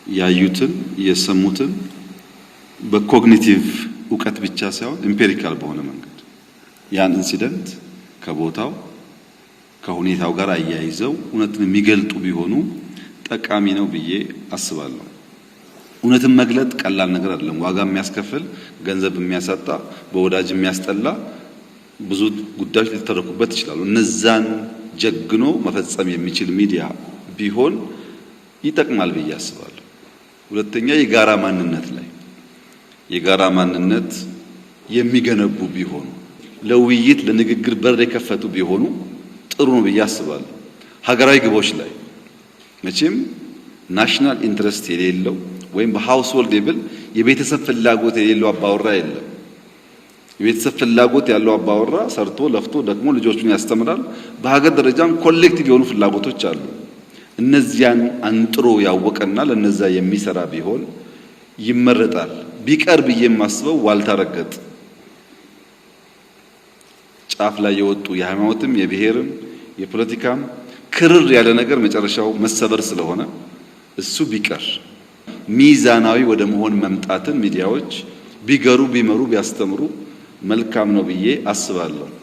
ያዩትን የሰሙትን በኮግኒቲቭ እውቀት ብቻ ሳይሆን ኢምፔሪካል በሆነ መንገድ ያን ኢንሲደንት ከቦታው ከሁኔታው ጋር አያይዘው እውነትን የሚገልጡ ቢሆኑ ጠቃሚ ነው ብዬ አስባለሁ። እውነትን መግለጥ ቀላል ነገር አይደለም። ዋጋ የሚያስከፍል፣ ገንዘብ የሚያሳጣ፣ በወዳጅ የሚያስጠላ ብዙ ጉዳዮች ሊተረኩበት ይችላሉ። እነዛን ጀግኖ መፈጸም የሚችል ሚዲያ ቢሆን ይጠቅማል ብዬ አስባለሁ። ሁለተኛ የጋራ ማንነት የሚገነቡ ቢሆኑ ለውይይት ለንግግር በር የከፈቱ ቢሆኑ ጥሩ ነው ብዬ አስባለሁ። ሀገራዊ ግቦች ላይ መቼም ናሽናል ኢንትረስት የሌለው ወይም በሃውስሆልድ ሌቭል የቤተሰብ ፍላጎት የሌለው አባወራ የለም። የቤተሰብ ፍላጎት ያለው አባወራ ሰርቶ ለፍቶ ደግሞ ልጆቹን ያስተምራል። በሀገር ደረጃም ኮሌክቲቭ የሆኑ ፍላጎቶች አሉ። እነዚያን አንጥሮ ያወቀና ለነዛ የሚሰራ ቢሆን ይመረጣል። ቢቀር ብዬ የማስበው ዋልታ ረገጥ ጫፍ ላይ የወጡ የሃይማኖትም የብሔርም የፖለቲካም ክርር ያለ ነገር መጨረሻው መሰበር ስለሆነ እሱ ቢቀር ሚዛናዊ ወደ መሆን መምጣትን ሚዲያዎች ቢገሩ ቢመሩ ቢያስተምሩ መልካም ነው ብዬ አስባለሁ።